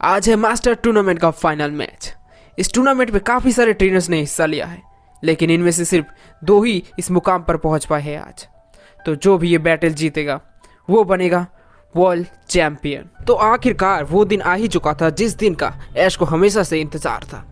आज है master tournament का फाइनल मैच। इस टूर्नामेंट में काफ़ी सारे ट्रेनर्स ने हिस्सा लिया है, लेकिन इनमें से सिर्फ 2 ही इस मुकाम पर पहुंच पाए हैं आज। तो जो भी ये बैटल जीतेगा वो बनेगा वर्ल्ड चैंपियन। तो आखिरकार वो दिन आ ही चुका था जिस दिन का ऐश को हमेशा से इंतजार था।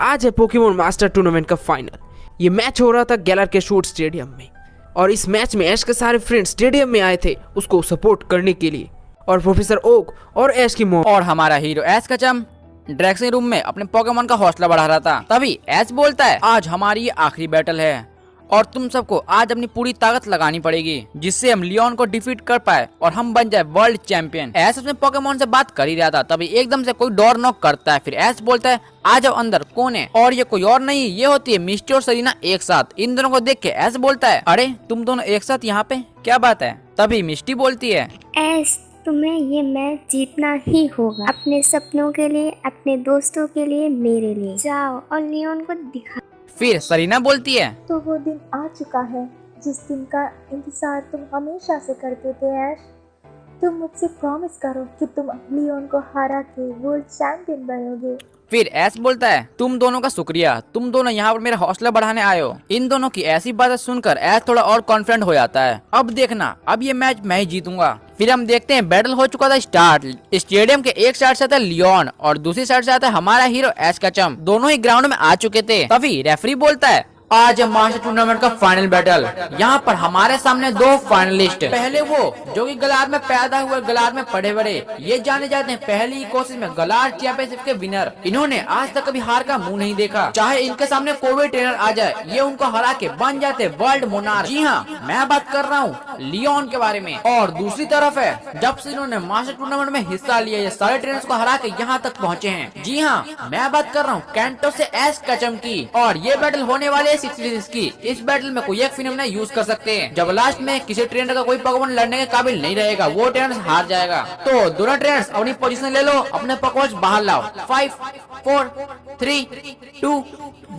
आज है पोकेमोन मास्टर टूर्नामेंट का फाइनल। ये मैच हो रहा था गैलर के शूट स्टेडियम में, और इस मैच में ऐश के सारे फ्रेंड्स स्टेडियम में आए थे उसको सपोर्ट करने के लिए। और प्रोफेसर ओक और ऐश की मॉम और हमारा हीरो ऐश कचम ड्रेसिंग रूम में अपने पोकेमोन का हौसला बढ़ा रहा था। तभी ऐश बोलता है, आज हमारी ये आखिरी बैटल है और तुम सबको आज अपनी पूरी ताकत लगानी पड़ेगी जिससे हम लियोन को डिफीट कर पाए और हम बन जाए वर्ल्ड चैंपियन। ऐश अपने पोकेमोन से बात कर ही रहा था, तभी एकदम से कोई डोर नॉक करता है। फिर ऐश बोलता है, आ जाओ अंदर, कौन है? और ये कोई और नहीं, ये होती है मिस्टी और सरीना एक साथ। इन दोनों को देख के ऐश बोलता है, अरे तुम दोनों एक साथ यहाँ पे, क्या बात है? तभी मिस्टी बोलती है, ऐश तुम्हें ये मैच जीतना ही होगा, अपने सपनों के लिए, अपने दोस्तों के लिए, मेरे लिए। जाओ और लियोन को दिखा। फिर सरीना बोलती है, तो वो दिन आ चुका है जिस दिन का इंतजार तुम हमेशा से करते थे ऐश। तुम मुझसे प्रॉमिस करो कि तुम लियोन को हरा के वर्ल्ड चैंपियन बनोगे। फिर ऐश बोलता है, तुम दोनों का शुक्रिया, तुम दोनों यहाँ पर मेरा हौसला बढ़ाने आए हो। इन दोनों की ऐसी बातें सुनकर ऐश थोड़ा और कॉन्फिडेंट हो जाता है। अब देखना, अब ये मैच मैं ही जीतूंगा। फिर हम देखते हैं बैटल हो चुका था स्टार्ट। स्टेडियम के एक साइड से आता है लियोन और दूसरी साइड से आता है हमारा हीरो ऐश कचम। दोनों ही ग्राउंड में आ चुके थे। तभी रेफरी बोलता है, आज है मास्टर टूर्नामेंट का फाइनल बैटल। यहाँ पर हमारे सामने 2 फाइनलिस्ट। पहले वो जो कि गलार में पैदा हुए, गलार में पढ़े बड़े, ये जाने जाते हैं पहली कोशिश में गलार चैंपियनशिप के विनर। इन्होंने आज तक कभी हार का मुंह नहीं देखा। चाहे इनके सामने कोई भी ट्रेनर आ जाए, ये उनको हरा के बन जाते वर्ल्ड मोनार्क। जी हाँ, मैं बात कर रहा हूँ लियोन के बारे में। और दूसरी तरफ है, जब से इन्होंने मास्टर टूर्नामेंट में हिस्सा लिया, ये सारे ट्रेनर्स को हरा के यहाँ तक पहुँचे हैं। जी हाँ, मैं बात कर रहा हूँ कैंटो से ऐश कचम की। और ये बैटल होने वाले की। इस बैटल में कोई एक फिनोमेना यूज कर सकते हैं। जब लास्ट में किसी ट्रेनर का कोई पोकेमोन लड़ने के काबिल नहीं रहेगा, वो ट्रेनर हार जाएगा। तो दोनों ट्रेनर्स अपनी पोजीशन ले लो, अपने पोकेमोन बाहर लाओ। 5 4 3 2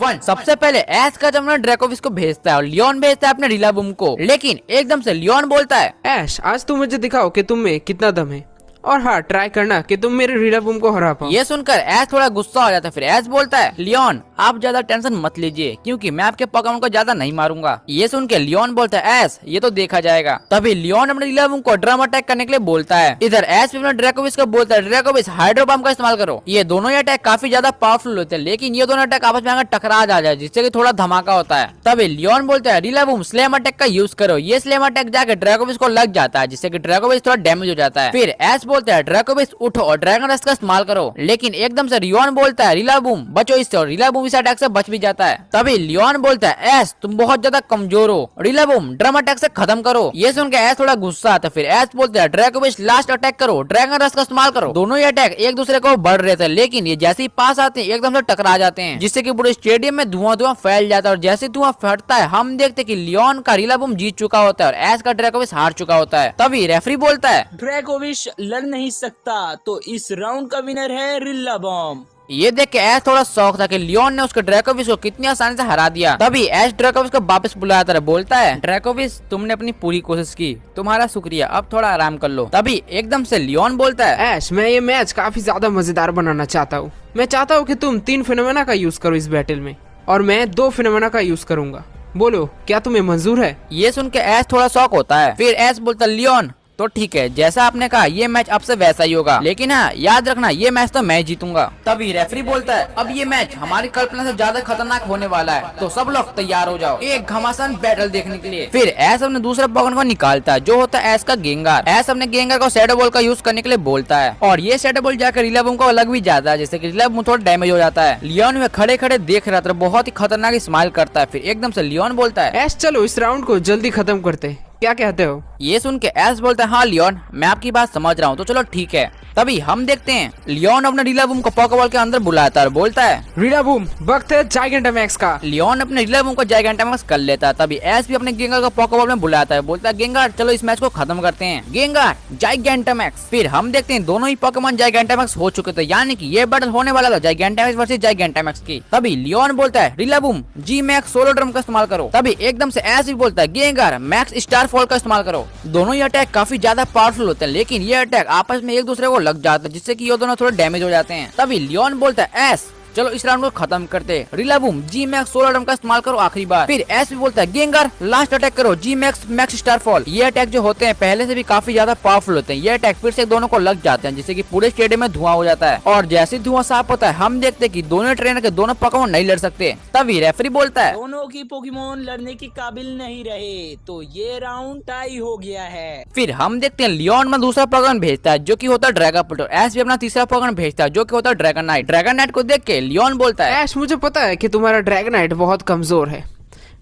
1। सबसे पहले ऐश का जमना ड्रैकोविस को भेजता है और लियोन भेजता है अपने रिलाबूम को। लेकिन एकदम से लियोन बोलता है, ऐश आज तुम मुझे दिखाओ कि तुम में कितना दम है, और हाँ ट्राई करना कि तुम मेरे रिलाबूम को हरा पाओ। ये सुनकर ऐश थोड़ा गुस्सा हो जाता है। फिर ऐश बोलता है, लियोन आप ज्यादा टेंशन मत लीजिए क्योंकि मैं आपके पोकेमोन को ज्यादा नहीं मारूंगा। ये सुन के लियोन बोलता है, ऐश ये तो देखा जाएगा। तभी लियोन अपने रिलाबूम को ड्रम अटैक करने के लिए बोलता है। इधर ऐश अपने ड्रैकोविस को बोलता है, ड्रैकोविस हाइड्रोबम का इस्तेमाल करो। ये दोनों ही अटैक काफी ज्यादा पावरफुल होते हैं, लेकिन ये दोनों अटैक आपस में आकर टकरा जाए जिससे कि थोड़ा धमाका होता है। तभी लियोन बोलता है, रिलाबूम स्लैम अटैक का यूज करो। ये स्लैम अटैक जाकर ड्रैकोविस को लग जाता है जिससे कि ड्रैकोविस थोड़ा डैमेज हो जाता है। फिर ऐश बोलता है, ड्रैकोविस उठो और ड्रैगन रस्ट का इस्तेमाल करो। लेकिन एकदम से लियोन बोलता है, रिलाबूम बचो इससे, और रिलाबूम इस अटैक से बच भी जाता है। तभी लियोन बोलता है, ऐश तुम बहुत ज्यादा कमजोर हो, रिलाबूम ड्रम अटैक से खत्म करो। ये सुन के ऐश थोड़ा गुस्सा आता है। फिर ऐश बोलता है, ड्रैकोविस लास्ट अटैक करो, ड्रैगन रस्ट का इस्तेमाल करो। दोनों ही अटैक एक दूसरे को बढ़ रहे थे, लेकिन ये जैसे ही पास आते हैं एकदम से टकरा जाते हैं जिससे कि पूरे स्टेडियम में धुआं फैल जाता है। और जैसे धुआं फटता है हम देखते हैं कि लियोन का रिलाबूम जीत चुका होता है और ऐश का ड्रैकोविस हार चुका होता है। तभी रेफरी बोलता है, ड्रैकोविश लड़ नहीं सकता, तो इस राउंड का विनर है रिलाबॉम। ये देख के ऐश थोड़ा शौक था कि लियोन ने उसके ड्रैकोविस को कितनी आसानी से हरा दिया। तभी ऐश ड्रैकोविस को वापस बुलाता है, बोलता है, ड्रैकोविस तुमने अपनी पूरी कोशिश की, तुम्हारा शुक्रिया, अब थोड़ा आराम कर लो। तभी एकदम से लियोन बोलता है, ऐश मैं ये मैच काफी ज्यादा मजेदार बनाना चाहता हूँ। मैं चाहता हूँ कि तुम 3 फिनोमेना का यूज करो इस बैटल में, और मैं 2 फिनोमेना का यूज करूंगा। बोलो क्या तुम्हें मंजूर है? ये सुन के ऐश थोड़ा शौक होता है। फिर ऐश बोलता है, लियोन तो ठीक है, जैसा आपने कहा ये मैच अब से वैसा ही होगा, लेकिन हाँ याद रखना ये मैच तो मैं जीतूंगा। तभी रेफरी बोलता है, अब ये मैच हमारी कल्पना से ज्यादा खतरनाक होने वाला है, तो सब लोग तैयार हो जाओ एक घमासान बैटल देखने के लिए। फिर ऐश अपने दूसरे पोकेमोन को निकालता है जो होता है ऐश का गेंगार। ऐश अपने गेंगार को शैडो बॉल का यूज करने के लिए बोलता है और ये शैडो बॉल जाकर रिलाबूम को लग भी जाता है जिससे कि रिलाबूम थोड़ा डैमेज हो जाता है। लियोन में खड़े खड़े देख रहा था, बहुत ही खतरनाक स्माइल करता है। फिर एकदम से लियोन बोलता है, ऐश चलो इस राउंड को जल्दी खत्म करते हैं क्या कहते हो? ये सुन के एस बोलता है हाँ लियोन, मैं आपकी बात समझ रहा हूँ, तो चलो ठीक है। तभी हम देखते हैं लियोन अपने रिलाबूम को पोकेबॉल के अंदर बुलाता है और बोलता है रिलाबूम, वक्त है जाइगेंटामैक्स का। लियोन अपने रिलाबूम को जाइगेंटामैक्स कर लेता है। तभी एस भी अपने गेंगार को पोकेबॉल में बुलाता है, बोलता है गेंगार चलो इस मैच को खत्म करते हैं, गेंगार जाइगेंटामैक्स। फिर हम देखते हैं दोनों ही पोकेमॉन जाइगेंटामैक्स हो चुके थे, यानी कि ये बैटल होने वाला था जाइगेंटामैक्स वर्सेस जाइगेंटामैक्स की। तभी लियोन बोलता है रिलाबूम जी मैक्स सोलो ड्रम का इस्तेमाल करो। तभी एकदम से एस भी बोलता है गेंगार मैक्स स्टार फॉल का इस्तेमाल करो। दोनों ही अटैक काफी ज्यादा पावरफुल होते हैं, लेकिन ये अटैक आपस में एक दूसरे को लग जाते हैं, जिससे कि ये दोनों थोड़े डैमेज हो जाते हैं। तभी लियोन बोलता है एस चलो इस राउंड को खत्म करते, रिलाबूम जी मैक्स सोलर ड्रम का इस्तेमाल करो आखिरी बार। फिर एस भी बोलता है गेंगार लास्ट अटैक करो जी मैक्स मैक्स स्टार फॉल। ये अटैक जो होते हैं पहले से भी काफी ज्यादा पावरफुल होते हैं, ये अटैक फिर से दोनों को लग जाते हैं, जिससे कि पूरे स्टेडियम में धुआं हो जाता है। और जैसे धुआं साफ होता है हम देखते हैं कि दोनों ट्रेनर के दोनों पोकेमॉन नहीं लड़ सकते। तभी रेफरी बोलता है दोनों की पोकेमॉन लड़ने के काबिल नहीं रहे, तो ये राउंड टाई हो गया है। फिर हम देखते हैं लियोन में दूसरा पोकेमॉन भेजता है जो कि होता है ड्रैगनपुट, और एस भी अपना तीसरा पोकेमॉन भेजता है जो कि होता है ड्रैगनाइट। ड्रैगनाइट को देख के लियोन बोलता है ऐश, मुझे पता है कि तुम्हारा ड्रैगनाइट बहुत कमजोर है,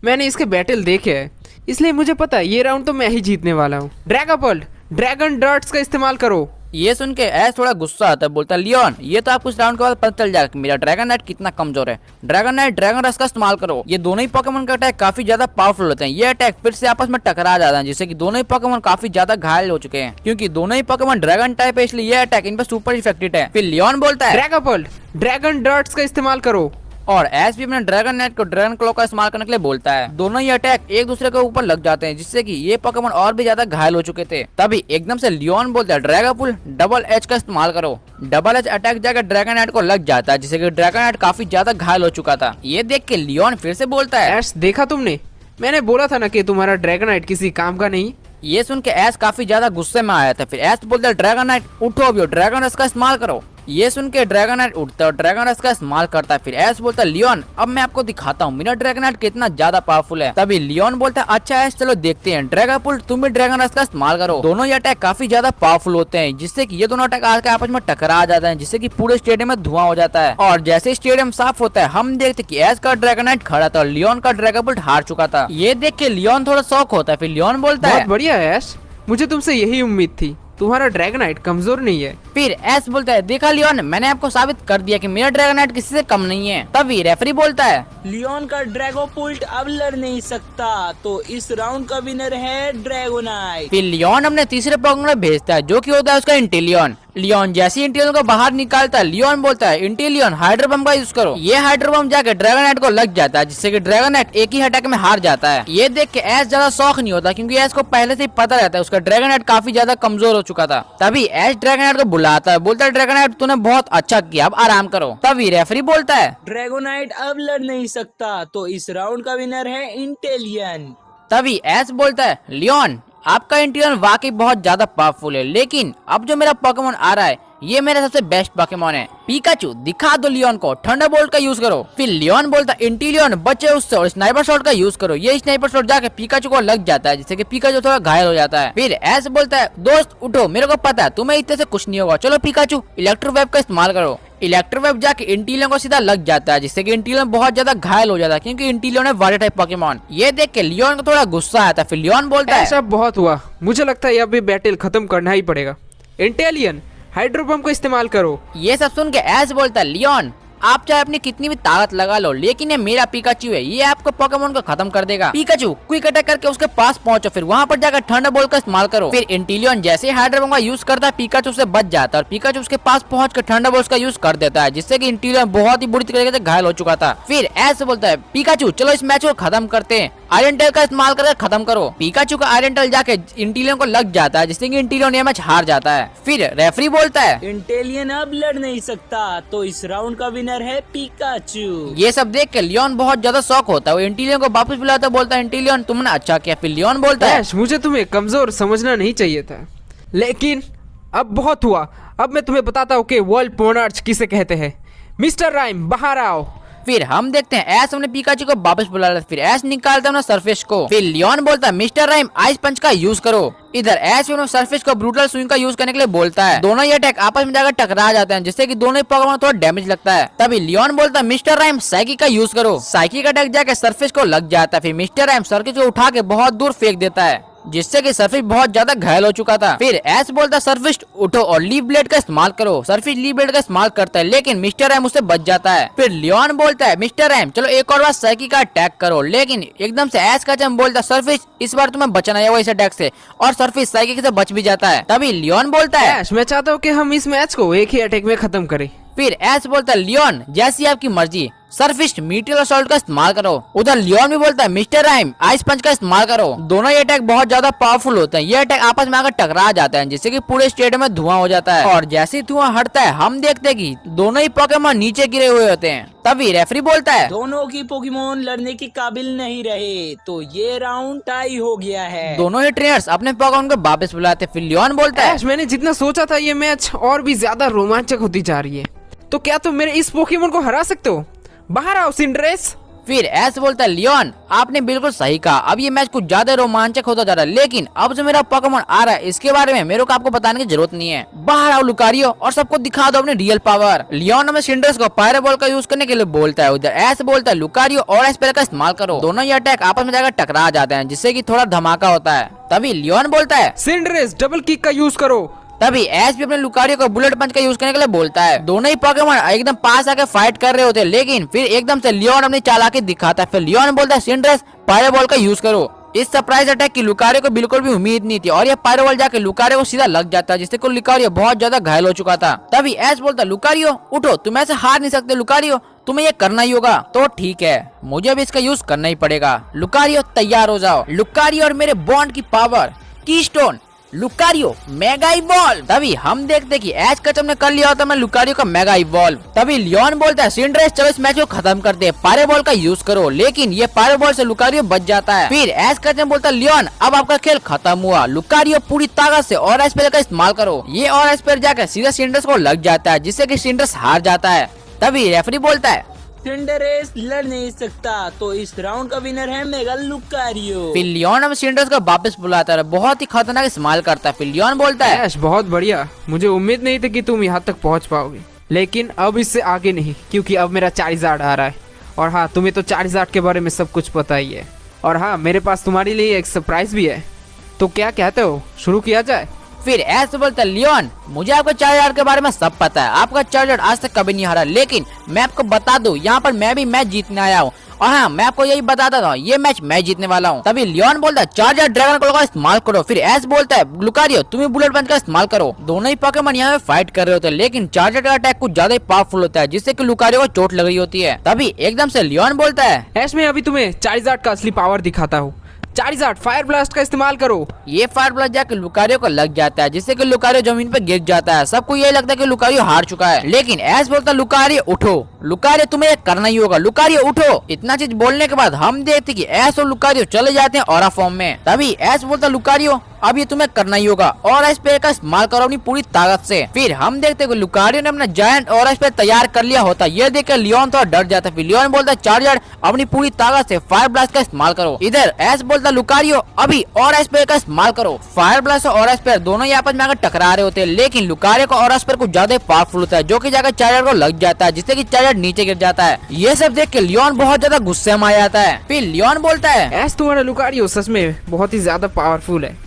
मैंने इसके बैटल देखे हैं, इसलिए मुझे पता है ये राउंड तो मैं ही जीतने वाला हूँ। ड्रैगोपल्ट ड्रैगन डर्ट्स का इस्तेमाल करो। ये सुन के एस थोड़ा गुस्सा आता है, बोलता है लियोन ये तो आपको इस राउंड के बाद पता चल जाएगा कि मेरा ड्रैगनाइट कितना कमजोर है। ड्रैगनाइट ड्रैगन रस का इस्तेमाल करो। ये दोनों ही पोकेमॉन का अटैक काफी ज्यादा पावरफुल होते हैं, ये अटैक फिर से आपस में टकरा जाता है, जिससे कि दोनों ही पोकेमॉन काफी ज्यादा घायल हो चुके हैं, क्योंकि दोनों ही पोकेमॉन ड्रैगन टाइप है, इसलिए ये अटैक इन पर सुपर इफेक्टिव है। फिर लियोन बोलता है ड्रैगोपल्ट ड्रैगन डर्ट्स का इस्तेमाल करो। और एस भी अपने ड्रैगन नेट को ड्रैगन क्लॉ का इस्तेमाल करने के लिए बोलता है। दोनों ही अटैक एक दूसरे के ऊपर लग जाते हैं, जिससे कि ये पोकेमॉन और भी ज्यादा घायल हो चुके थे। तभी एकदम से लियोन बोलता है ड्रैगोपुल डबल एच का इस्तेमाल करो। डबल एच अटैक जाकर ड्रैगन नेट को लग जाता है, जिससे कि ड्रैगन नेट काफी ज्यादा घायल हो चुका था। ये देख के लियोन फिर से बोलता है ऐश, देखा तुमने, मैंने बोला था ना कि तुम्हारा ड्रैगनाइट किसी काम का नहीं। ये सुन के एस काफी ज्यादा गुस्से में आया था। फिर एस बोलता है ड्रैगन नाइट उठो अभी, ड्रैगन रस का इस्तेमाल करो। ये सुन के ड्रैगन नाइट उठता है और ड्रैगन रस का इस्तेमाल करता है। फिर एस बोलता है लियोन अब मैं आपको दिखाता हूँ मेरा ड्रैगन नाइट कितना ज्यादा पावरफुल है। तभी लियोन बोलता है अच्छा एस चलो देखते हैं। ड्रैगोपुल तुम भी ड्रैगन रस का इस्तेमाल करो। दोनों ही अटैक काफी ज्यादा पावरफुल होते हैं, जिससे कि ये दोनों अटैक आकर आपस में टकरा जाते हैं, जिससे कि पूरे स्टेडियम में धुआं हो जाता है। और जैसे स्टेडियम साफ होता है हम देखते कि एस का ड्रैगन नाइट खड़ा था और लियोन का ड्रैगोपुल हार चुका था। ये देख के लियोन थोड़ा शौक होता है। फिर लियोन बोलता है बहुत बढ़िया है ऐश, मुझे तुमसे यही उम्मीद थी, तुम्हारा ड्रैगनाइट कमजोर नहीं है। फिर एस बोलता है देखा लियोन मैंने आपको साबित कर दिया कि मेरा ड्रैगनाइट किसी से कम नहीं है। तभी रेफरी बोलता है लियोन का ड्रैगोपुल्ट अब लड़ नहीं सकता, तो इस राउंड का विनर है ड्रैगोनाइट। फिर लियोन अपने तीसरे पोकेमॉन में भेजता है जो कि होता है उसका इंटेलियन। लियोन जैसे ही इंटेलियन को बाहर निकालता है लियोन बोलता है इंटेलियन हाइड्रो बम का यूज करो। ये हाइड्रो बम जाके ड्रैगनाइट को लग जाता है, जिससे कि ड्रैगनाइट एक ही अटैक में हार जाता है। ये देख के एस ज्यादा शौक नहीं होता, क्योंकि एस को पहले से ही पता रहता है उसका ड्रैगनाइट काफी ज्यादा कमजोर हो चुका था। तभी एस ड्रैगनाइट को बुलाता है, बोलता है ड्रैगनाइट तूने बहुत अच्छा किया, अब आराम करो। तभी रेफरी बोलता है ड्रैगोनाइट अब लड़ नहीं सकता, तो इस राउंड का विनर है इंटेलियन। तभी एस बोलता है लियोन आपका इंटेलियन वाकई बहुत ज्यादा पावरफुल है, लेकिन अब जो मेरा पोकेमॉन आ रहा है ये मेरा सबसे बेस्ट पोकेमॉन है। पिकाचू दिखा दो लियोन को, थंडरबोल्ट का यूज करो। फिर लियोन बोलता इंटेलियन बचे उससे और स्नाइपर शॉट का यूज करो। ये स्नाइपर शॉट जाके पिकाचू को लग जाता है, जिससे कि पिकाचू थोड़ा घायल हो जाता है। फिर एस बोलता है दोस्त उठो, मेरे को पता है तुम्हें इतने से कुछ नहीं होगा, चलो पिकाचू इलेक्ट्रो वेव का इस्तेमाल करो। इलेक्ट्रो वेव जाके इंटेलियन को सीधा लग जाता है, जिससे कि इंटेलियन बहुत ज्यादा घायल हो जाता है, क्योंकि इंटेलियन है वाटर टाइप पोकेमॉन। ये देख के लियोन को थोड़ा गुस्सा आता है। फिर लियोन बोलता है ऐसा बहुत हुआ, मुझे लगता है अब भी बैटल खत्म करना ही पड़ेगा। इंटेलियन हाइड्रो बम को इस्तेमाल करो। ये सब सुन के एस बोलता है लियोन आप चाहे अपनी कितनी भी ताकत लगा लो, लेकिन ये मेरा पिकाचू है, ये आपको पोकेमॉन को खत्म कर देगा। पिकाचू क्विक अटैक करके उसके पास पहुंचो, फिर वहां पर जाकर थंडरबोल्ट का इस्तेमाल करो। फिर इंटेलियन जैसे हाइड्रो बम का यूज करता है पिकाचू से बच जाता है और पिकाचू उसके पास पहुंचकर थंडरबोल्ट का यूज कर देता है, जिससे कि इंटेलियन बहुत ही बुरी तरीके से घायल हो चुका था। फिर ऐसे बोलता है पिकाचू चलो इस मैच को खत्म करते हैं, आयरन टेल का इस्तेमाल करके खत्म करो। पिकाचू का आयरन टेल जाके इंटेलियन को लग जाता है, जिससे कि इंटेलियन ये मैच हार जाता है। फिर रेफरी बोलता है इंटेलियन अब लड़ नहीं सकता, तो इस राउंड का विनर है पिकाचू। ये सब देख के लियोन बहुत ज्यादा शौक होता है, वो इंटेलियन को वापस बुलाता है, बोलता है इंटेलियन तुमने अच्छा किया। फिर लियोन बोलता है ऐश, मुझे तुम्हें कमजोर समझना नहीं चाहिए था, लेकिन अब बहुत हुआ। अब मैं तुम्हें बताता हूँ कि वर्ल्ड पोनार्च किसे कहते हैं। मिस्टर राइम बाहर आओ। फिर हम देखते हैं ऐस अपने पिकाचू को वापस बुला लेता है। फिर ऐस निकालता है सरफेस को। फिर लियोन बोलता है मिस्टर राइम आइस पंच का यूज करो। इधर ऐस सरफेस को ब्रूटल स्विंग का यूज करने के लिए बोलता है। दोनों ही अटैक आपस में जाकर टकरा जाते हैं, जिससे कि दोनों ही पोकेमॉन थोड़ा डैमेज लगता है। तभी लियोन बोलता है मिस्टर राइम साइकिक का यूज करो। साइकिक अटैक जाकर सरफेस को लग जाता है। फिर मिस्टर राइम सरफेस को उठा के बहुत दूर फेंक देता है। जिससे कि सरफिश बहुत ज्यादा घायल हो चुका था। फिर एस बोलता सरफिश उठो और लीव ब्लेड का इस्तेमाल करो। सरफिश लीव ब्लेड का इस्तेमाल करता है लेकिन मिस्टर एम उससे बच जाता है। फिर लियोन बोलता है मिस्टर एम चलो एक और बार साइकी का अटैक करो, लेकिन एकदम से एस का चम बोलता है सरफिश इस बार तुम्हें बचना है इस अटैक से, और सरफिश साइकी से बच भी जाता है। तभी लियोन बोलता है ऐश, मैं चाहता हूँ कि हम इस मैच को एक ही अटैक में खत्म करें। फिर एस बोलता है लियोन जैसी आपकी मर्जी, सरफिश मीटियल असॉल्ट का इस्तेमाल करो। उधर लियोन भी बोलता है मिस्टर राइम आइस पंच का इस्तेमाल करो। दोनों ये अटैक बहुत ज्यादा पावरफुल होते हैं। ये अटैक आपस में आकर टकरा जाते हैं जिससे कि पूरे स्टेडियम में धुआं हो जाता है, और जैसे ही धुआं हटता है हम देखते हैं कि दोनों ही पोकेमॉन नीचे गिरे हुए होते हैं। तभी रेफरी बोलता है दोनों की पोकेमॉन लड़ने के काबिल नहीं रहे, तो ये राउंड टाई हो गया है। दोनों ही ट्रेनर्स अपने पोकेमॉन को वापस बुलाते। फिर लियोन बोलता है ऐश, मैंने जितना सोचा था ये मैच और भी ज्यादा रोमांचक होती जा रही है। तो क्या तुम मेरे इस पोकेमॉन को हरा सकते हो? बाहर आओ सिंड्रेस। फिर एस बोलता है लियोन आपने बिल्कुल सही कहा, अब ये मैच कुछ ज्यादा रोमांचक होता जा रहा है, लेकिन अब जो मेरा पोकेमॉन आ रहा है इसके बारे में मेरे को आपको बताने की जरूरत नहीं है। बाहर आओ लुकारियो और सबको दिखा दो अपनी रियल पावर। लियोन हमें सिंड्रेस को पायरो बॉल का यूज करने के लिए बोलता है। उधर एस बोलता है लुकारियो और एस्पेर का इस्तेमाल करो। दोनों ये अटैक आपस में जाकर टकरा जाते हैं जिससे कि थोड़ा धमाका होता है। तभी लियोन बोलता है सिंड्रेस डबल किक का यूज करो। तभी एस भी अपने लुकारियो को बुलेट पंच का यूज करने के लिए बोलता है। दोनों ही पोकेमॉन एकदम पास आके फाइट कर रहे होते हैं, लेकिन फिर एकदम से लियोन अपनी चालाकी दिखाता है। फिर लियोन बोलता है सिंड्रेस पायरो बॉल का यूज करो। इस सरप्राइज अटैक की लुकारियो को बिल्कुल भी उम्मीद नहीं थी, और ये पायरो बॉल जाके लुकारियो को सीधा लग जाता है जिससे कि लुकारियो बहुत ज्यादा घायल हो चुका था। तभी एस बोलता है लुकारियो उठो, तुम ऐसे हार नहीं सकते लुकारियो, तुम्हें ये करना ही होगा। तो ठीक है, मुझे भी इसका यूज करना ही पड़ेगा। लुकारियो तैयार हो जाओ। लुकारियो और मेरे बॉन्ड की power keystone Lucario mega evolve. तभी हम देखते कि एश कचम ने कर लिया होता मैं लुकारियो का मेगा इवॉल्व। तभी लियोन बोलता है सिंड्रेस चलो इस मैच को खत्म करते हैं, पायरो बॉल का यूज करो, लेकिन ये पायरो बॉल से लुकारियो बच जाता है। फिर एश कचम बोलता है लियोन अब आपका खेल खत्म हुआ, लुकारियो पूरी ताकत से और एस्पेर का इस्तेमाल करो। ये और एस्पेर जाकर सीधा सिंड्रेस को लग जाता है जिससे कि सिंड्रेस हार जाता है। तभी रेफरी बोलता है सिंडरेस लड़ नहीं सकता, तो इस राउंड का विनर है मेगा लुकारियो। फिर लियोन अब सिंड्रेस को वापस बुलाता है, बहुत ही खतरनाक इस्तेमाल करता है। फिर लियोन बोलता है ऐश, बहुत बढ़िया। मुझे उम्मीद नहीं थी कि तुम यहाँ तक पहुँच पाओगे, लेकिन अब इससे आगे नहीं, क्योंकि अब मेरा चार्जार्ड आ रहा है। और हाँ, तुम्हें तो चार्जार्ड के बारे में सब कुछ पता ही है। और हाँ, मेरे पास तुम्हारे लिए एक सरप्राइज भी है। तो क्या कहते हो, शुरू किया जाए? फिर ऐसे बोलता है लियोन मुझे आपका चार्जर के बारे में सब पता है, आपका चार्जर आज तक कभी नहीं हारा, लेकिन मैं आपको बता दूं यहाँ पर मैं भी मैच जीतने आया हूँ, और हाँ मैं आपको यही बताता था ये मैच मैं जीतने वाला हूँ। तभी लियोन बोलता है चार्जर ड्रैगन क्लॉ का इस्तेमाल करो। फिर एस बोलता है लुकारियो तुम्हें बुलेट पंच का इस्तेमाल करो। दोनों ही पोकेमॉन यहाँ पे फाइट कर रहे होते हैं, लेकिन चार्जर का अटैक कुछ ज्यादा ही पावरफुल होता है जिससे कि लुकारियो को चोट लग रही होती है। तभी एकदम से लियोन बोलता है ऐश, मैं अभी तुम्हें चार्जार्ड का असली पावर दिखाता हूँ। चार्जार्ड फायर ब्लास्ट का इस्तेमाल करो। ये फायर ब्लास्ट जाकर लुकारियो को लग जाता है जिससे कि लुकारियो जमीन पे गिर जाता है। सबको ये लगता है कि लुकारियो हार चुका है, लेकिन एस बोलता है लुकारियो उठो, लुकारियो तुम्हें ये करना ही होगा, लुकारियो उठो। इतना चीज बोलने के बाद हम देखते कि एस और लुकारियो चले जाते हैं ऑरा फॉर्म में। तभी एस बोलता है लुकारियो अब ये तुम्हें करना ही होगा, और स्प्रे का इस्तेमाल करो अपनी पूरी ताकत से। फिर हम देखते कि लुकारियो ने अपना जायंट और स्प्रे तैयार कर लिया होता। ये देखकर लियोन थोड़ा डर जाता है। फिर लियोन बोलता है चार्जर अपनी पूरी ताकत से फायर ब्लास्ट का इस्तेमाल करो। इधर एस बोलता है लुकारियो अभी और स्प्रे का इस्तेमाल करो। फायर ब्लास्ट और स्प्रे दोनों ही आपस में आकर टकरा रहे होते हैं, लेकिन लुकारियो का और स्प्रे कुछ ज्यादा पावरफुल होता है जो कि जाकर चार्जर को लग जाता है जिससे कि चार्जर नीचे गिर जाता है। ये सब देख के लियोन बहुत ज्यादा गुस्से में आ जाता है। फिर लियोन बोलता है ऐश, तुम्हारा लुकारियो सच में बहुत ही ज्यादा पावरफुल है।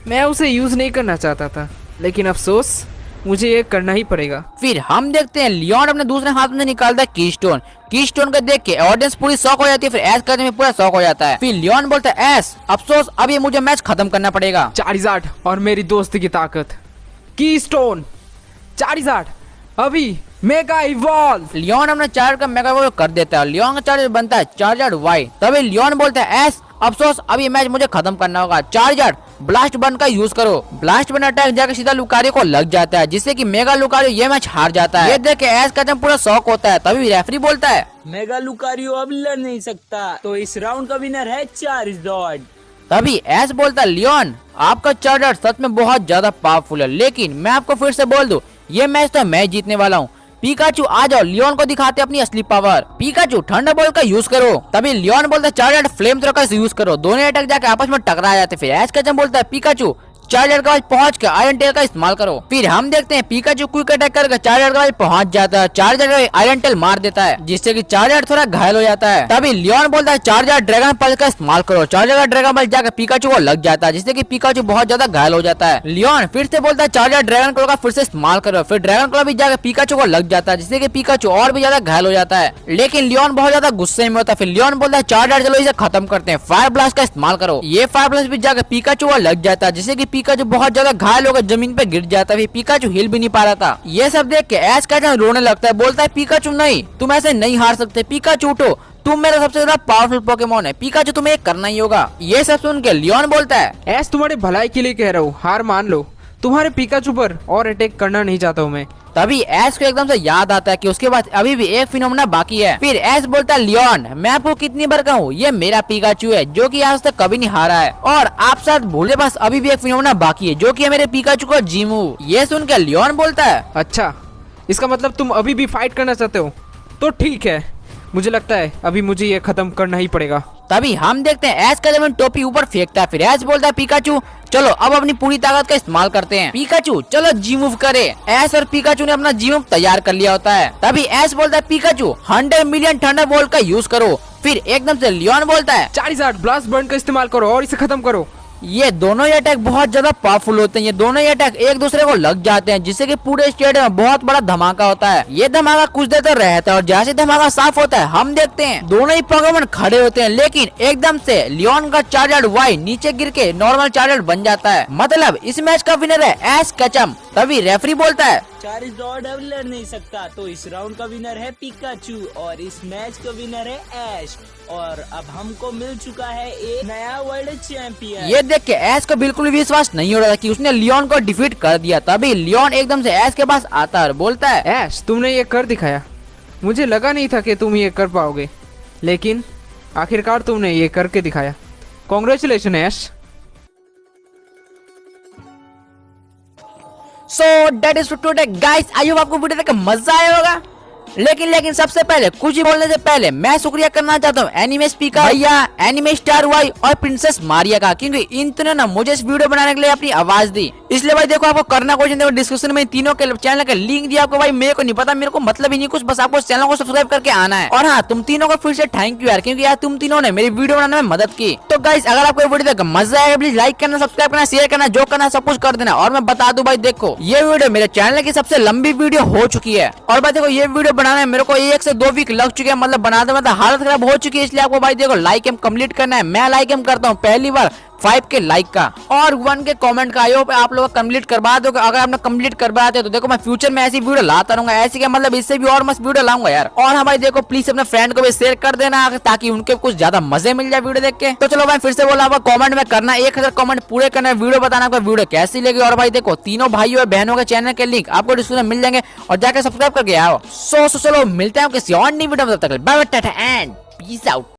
मैं उसे यूज नहीं करना चाहता था, लेकिन अफसोस मुझे ये करना ही पड़ेगा। फिर हम देखते हैं लियोन अपने दूसरे हाथ में निकालता है कीस्टोन। कीस्टोन को देख के ऑडियंस पूरी शॉक हो जाती है। फिर एस करने में पूरा शॉक हो जाता है। फिर लियोन बोलता है एस अफसोस अब ये मुझे मैच खत्म करना पड़ेगा। चार्जार्ड और मेरी दोस्ती की ताकत, कीस्टोन, चार्जार्ड अभी मेगा इवॉल्व। लियोन अपने चार्जर का मेगा इवॉल्व कर देता है। लियोन का चार्जर बनता है चार्जर वाई। तभी लियोन बोलता है एस अफसोस अब ये मैच मुझे खत्म करना होगा, चार्जर ब्लास्ट बन का यूज करो। ब्लास्ट बन अटैक जाकर सीधा लुकारियो को लग जाता है जिससे कि मेगा लुकारियो ये मैच हार जाता है। ये देख के एस का पूरा शॉक होता है। तभी रेफरी बोलता है मेगा लुकारियो अब लड़ नहीं सकता, तो इस राउंड का विनर है चार्जर। तभी एस बोलता है लियोन आपका चार्जर सच में बहुत ज्यादा पावरफुल है, लेकिन मैं आपको फिर से बोल दूं ये मैच तो मैं जीतने वाला हूँ। पिकाचू आ जाओ, लियोन को दिखाते अपनी असली पावर। पिकाचू थंडरबोल्ट का यूज करो। तभी लियोन बोलता है चार्जर फ्लेम थ्रो का यूज करो। दोनों अटैक जाके आपस में टकरा जाते। फिर एश कचम बोलता है पिकाचू चार्जर के पास पहुँच कर आयरन टेल का इस्तेमाल करो। फिर हम देखते हैं पिकाचू क्विक अटैक करके चार्जर के पास पहुँच जाता है, चार्जर आयरन टेल मार देता है जिससे कि चार्जर थोड़ा घायल हो जाता है। तभी लियोन बोलता है चार्जर ड्रैगन पल्स का इस्तेमाल करो। चार्जर का ड्रैगन पल्स जाकर पिकाचू को लग जाता है जिससे कि पिकाचू बहुत ज्यादा घायल हो जाता है। लियोन फिर से बोलता है चार्जर ड्रैगन क्लो का फिर से इस्तेमाल करो। फिर ड्रैगन क्लो भी जाकर पिकाचू को लग जाता है जिससे कि पिकाचू और भी ज्यादा घायल हो जाता है। लेकिन लियोन बहुत ज्यादा गुस्से में होता है। फिर लियोन बोलता है चार्जर चलो इसे खत्म करते हैं, फायर ब्लास्ट का इस्तेमाल करो। ये फायर ब्लास्ट भी जाकर पिकाचू को लग जाता है जिससे कि पिकाचू बहुत ज्यादा घायल होकर जमीन पे गिर जाता है। पिकाचू हिल भी नहीं पा रहा था। ये सब देख के ऐश कैचम रोने लगता है, बोलता है पिकाचू नहीं, तुम ऐसे नहीं हार सकते, पिकाचू उठो, तुम मेरा सबसे ज्यादा पावरफुल पोकेमोन है, पिकाचू तुम्हें करना ही होगा। ये सब सुन के लियोन बोलता है ऐश तुम्हारे भलाई के लिए कह रहा हूँ, हार मान लो, तुम्हारे पिकाचू पर और अटैक करना नहीं चाहता हूँ मैं। तभी ऐश को एकदम से याद आता है कि उसके पास अभी भी एक फिनोमेना बाकी है। फिर ऐश बोलता है लियोन मैं आपको कितनी बार कहूँ, ये मेरा पिकाचू है जो कि आज तक कभी नहीं हारा है, और आप शायद भूले पास अभी भी एक फिनोमेना बाकी है जो कि है मेरे पिकाचू का जीमू। ये सुन के लियोन बोलता है अच्छा, इसका मतलब तुम अभी भी फाइट करना चाहते हो, तो ठीक है, मुझे लगता है अभी मुझे ये खत्म करना ही पड़ेगा। तभी हम देखते हैं ऐश का जब टोपी ऊपर फेंकता है। फिर ऐश बोलता है पिकाचू चलो अब अपनी पूरी ताकत का इस्तेमाल करते हैं, पिकाचू चलो जी मूव करे। ऐश और पिकाचू ने अपना जी मूव तैयार कर लिया होता है। तभी ऐश बोलता है पिकाचू 100 मिलियन थंडर बोल्ट का यूज करो। फिर एकदम से लियोन बोलता है 40 ब्लास्ट बर्न का इस्तेमाल करो और इसे खत्म करो। ये दोनों ही अटैक बहुत ज्यादा पावरफुल होते हैं। ये दोनों ही अटैक एक दूसरे को लग जाते हैं जिससे कि पूरे स्टेडियम में बहुत बड़ा धमाका होता है। ये धमाका कुछ देर तक रहता है और जैसे धमाका साफ होता है हम देखते हैं दोनों ही पोकेमोन खड़े होते हैं, लेकिन एकदम से लियोन का चार्जर वाई नीचे गिर के नॉर्मल चार्जर बन जाता है। मतलब इस मैच का विनर है ऐश कैचम। तभी रेफरी बोलता है चारिज़ॉर्ड अब लड़ नहीं सकता, तो इस राउंड का विनर है पिकाचू और इस मैच का विनर है ऐश, और अब हमको मिल चुका है एक नया वर्ल्ड चैंपियन। ये देख के ऐश को बिल्कुल भी विश्वास नहीं हो रहा था कि उसने लियोन को डिफीट कर दिया। तभी लियोन एकदम से ऐश के पास आता है और बोलता है ऐश तुमने ये कर दिखाया, मुझे लगा नहीं था कि तुम ये कर पाओगे, लेकिन आखिरकार तुमने ये करके दिखाया। Congratulation Aish. So that is today guys, I hope आपको वीडियो देख के मजा आया होगा। लेकिन सबसे पहले कुछ ही बोलने से पहले मैं शुक्रिया करना चाहता हूँ एनिमे स्पीकर भैया, एनिमे स्टार वाई और प्रिंसेस मारिया का, क्योंकि इन तीनों ने मुझे इस वीडियो बनाने के लिए अपनी आवाज दी। इसलिए भाई देखो आपको करना कुछ नहीं, डिस्क्रिप्शन में तीनों के चैनल का लिंक दिया आपको। भाई मेरे को नहीं पता, मेरे को मतलब ही नहीं कुछ, बस आपको चैनल को सब्सक्राइब करके आना है। और हाँ, तुम तीनों को फिर से थैंक यू यार, क्योंकि यार तुम तीनों ने मेरी वीडियो बनाने में मदद की। तो गाइस अगर आपको वीडियो देख मजा आएगा प्लीज लाइक करना, सब्सक्राइब करना, शेयर करना, जो करना सब कुछ कर देना। और मैं बता दूं भाई देखो ये वीडियो मेरे चैनल की सबसे लंबी वीडियो हो चुकी है। और भाई देखो ये वीडियो बनाने में मेरे को 1 से 2 वीक लग चुके हैं, मतलब बनाते मतलब हालत खराब हो चुकी है। इसलिए आपको भाई देखो लाइक एम कंप्लीट करना है। मैं लाइक एम करता हूँ पहली बार 5 के लाइक का और 1 के कमेंट का। आई होप आप लोग कंप्लीट करवा दो। अगर आपने कंप्लीट करवाते तो देखो मैं फ्यूचर में ऐसी वीडियो लाता रहूंगा, ऐसी क्या मतलब इससे भी और मस्त वीडियो लाऊंगा यार। और हाँ भाई देखो प्लीज अपने फ्रेंड को भी शेयर कर देना ताकि उनके कुछ ज्यादा मजे मिल जाए वीडियो देख के। तो चलो भाई फिर से बोला आपको कमेंट में करना 1000 कमेंट पूरे करना, वीडियो बताना आपको वीडियो कैसी लगी। और भाई देखो तीनों भाइयों और बहनों के चैनल के लिंक आपको डिस्क्रिप्शन में मिल जाएंगे और जाकर सब्सक्राइब करके आओ। सो चलो मिलते हैं किसी और नई वीडियो में, तब तक bye bye tata and peace out.